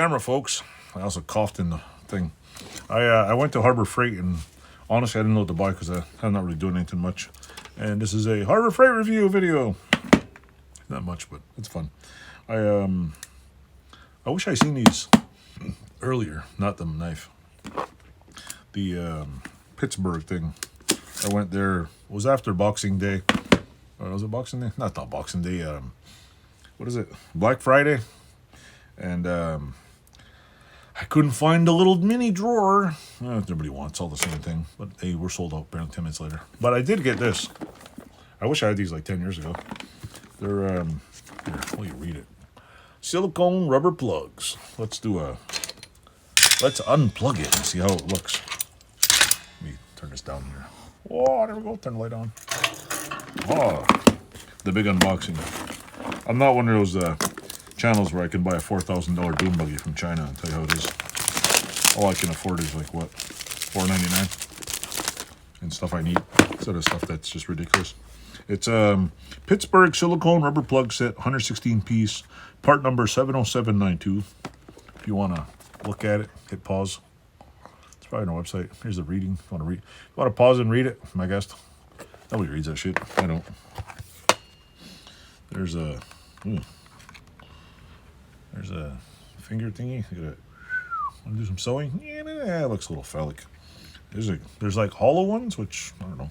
camera, folks. I also coughed in the thing. I went to Harbor Freight, and honestly, I didn't know what to buy because I'm not really doing anything much. And this is a Harbor Freight review video. Not much, but it's fun. I wish I seen these earlier. Not the knife. The Pittsburgh thing. I went there. It was after Boxing Day. Was it Boxing Day? Not Boxing Day. What is it? Black Friday. And I couldn't find the little mini drawer. Nobody wants all the same thing, but they were sold out apparently 10 minutes later. But I did get this. I wish I had these like 10 years ago. They're here, let me read it. Silicone rubber plugs. Let's unplug it and see how it looks. Let me turn this down here. Oh, there we go. Turn the light on. Oh, the big unboxing. I'm not one of those channels where I can buy a $4,000 doom buggy from China and tell you how it is. All I can afford is like what, $4.99 and stuff I need instead of stuff that's just ridiculous. It's Pittsburgh silicone rubber plug set, 116 piece, part number 70792. If you want to look at it, hit pause. It's probably on our website. Here's the reading. If you want to pause and read it, my guest. Nobody reads that shit. I don't. There's a finger thingy. Look at that. Want to do some sewing? Yeah, it looks a little phallic. There's like hollow ones, which I don't know.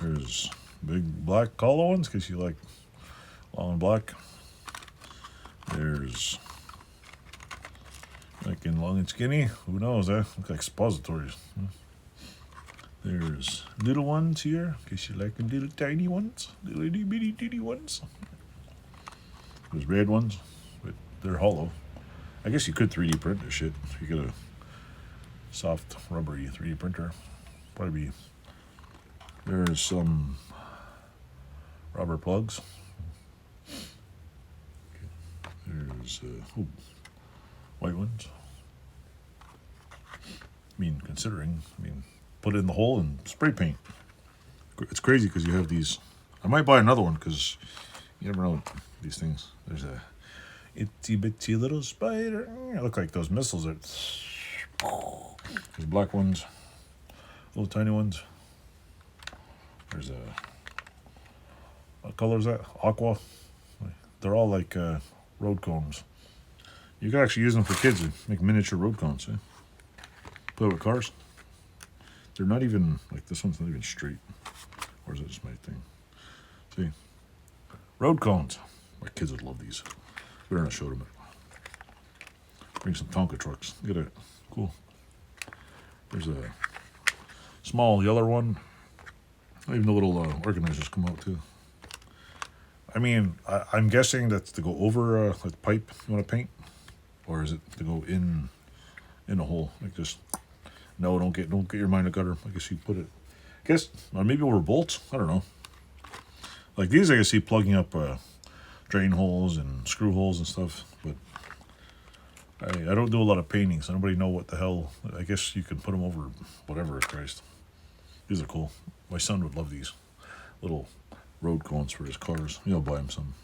There's big black hollow ones because you like long and black. There's like in long and skinny. Who knows? That look like suppositories. There's little ones here in case you like the little tiny ones, little itty bitty ones. There's red ones, but they're hollow. I guess you could 3D print this shit if you get a soft rubbery 3D printer. Probably be. There's some rubber plugs. There's white ones. Put it in the hole and spray paint. It's crazy because you have these. I might buy another one because you never know these things. There's a itsy bitsy little spider. They look like those missiles. There's black ones, little tiny ones. There's what color is that? Aqua. They're all like road cones. You can actually use them for kids to make miniature road cones. Eh? Play with cars. They're not even like this one's not even straight. Or is it just my thing? See, road cones. My kids would love these. Better not show them it. Bring some Tonka trucks. Look at it. Cool. There's a small yellow one. Even the little organizers come out too. I mean, I'm guessing that's to go over a pipe you want to paint, or is it to go in a hole? Like just no, don't get your mind a gutter. I guess you put it. I guess or maybe over bolts. I don't know. Like these, I can see plugging up drain holes and screw holes and stuff. But I don't do a lot of painting, so nobody know what the hell. I guess you can put them over whatever. Christ, these are cool. My son would love these little road cones for his cars. You'll buy him some.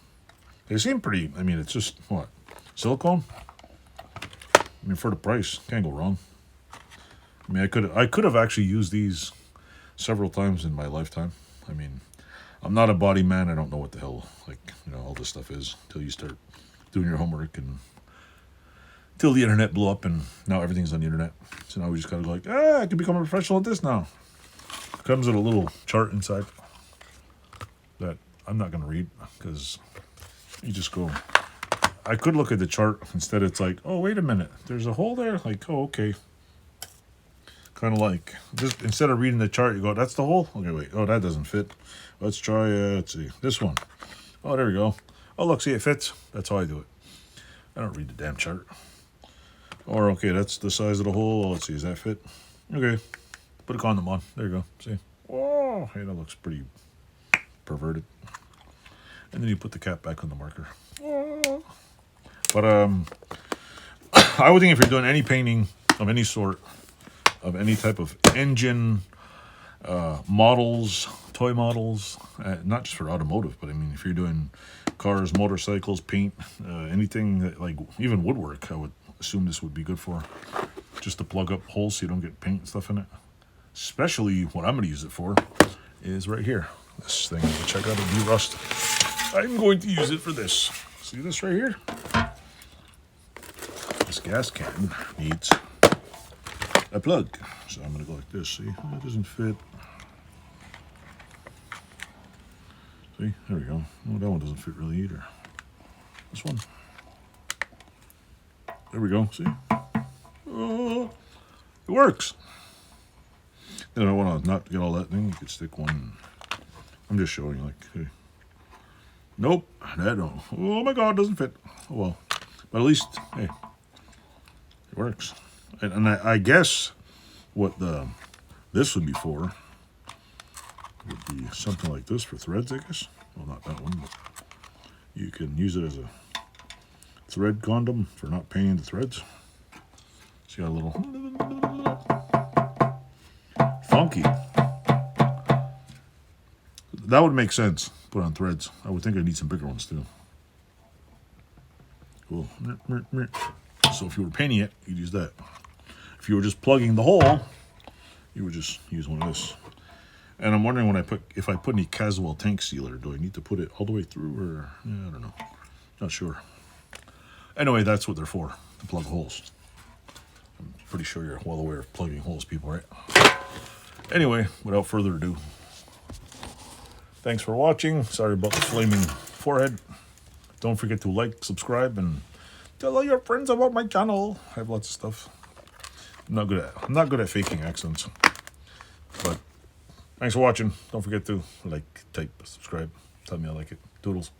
They seem pretty. I mean, it's just what silicone. I mean, for the price, can't go wrong. I mean, I could have actually used these several times in my lifetime. I mean, I'm not a body man. I don't know what the hell all this stuff is until you start doing your homework and till the internet blew up and now everything's on the internet. So now we just gotta go I can become a professional at this now. It comes with a little chart inside that I'm not gonna read because you just go. I could look at the chart. Instead it's like, oh, wait a minute. There's a hole there? Like, oh, okay. Kind of like, just instead of reading the chart, you go, that's the hole? Okay, wait. Oh, that doesn't fit. Let's try, let's see. This one. Oh, there we go. Oh, look, see, it fits. That's how I do it. I don't read the damn chart. Or, okay, that's the size of the hole. Oh, let's see, does that fit? Okay. Put a condom on. There you go. See? Whoa. Hey, that looks pretty perverted. And then you put the cap back on the marker. But I would think if you're doing any painting of any sort, of any type of engine, models, toy models, not just for automotive, but I mean, if you're doing cars, motorcycles, paint, anything that, like even woodwork, assume this would be good for. Just to plug up holes so you don't get paint and stuff in it. Especially what I'm going to use it for is right here. This thing, which I got to de-rust. I'm going to use it for this. See this right here? This gas can needs a plug. So I'm going to go like this. See, it doesn't fit. See, there we go. Oh, that one doesn't fit really either. This one. There we go. See? Oh, it works. Then I want to not get all that thing. You could stick one. I'm just showing you, like, hey. Nope, that don't. Oh my God, it doesn't fit. Oh well, but at least, hey, it works. And I guess what this would be for would be something like this for threads, I guess. Well, not that one, but you can use it as a thread condom for not painting the threads. It's got a little funky. That would make sense. Put on threads. I would think I need some bigger ones too. Cool. So if you were painting it, you'd use that. If you were just plugging the hole, you would just use one of this. And I'm wondering if I put any Caswell tank sealer, do I need to put it all the way through, or yeah, I don't know. Not sure. Anyway, that's what they're for, to plug holes. I'm pretty sure you're well aware of plugging holes, people, right? Anyway, without further ado, thanks for watching. Sorry about the flaming forehead. Don't forget to like, subscribe, and tell all your friends about my channel. I have lots of stuff. I'm not good at faking accents. But thanks for watching. Don't forget to like, type, subscribe. Tell me I like it. Doodles.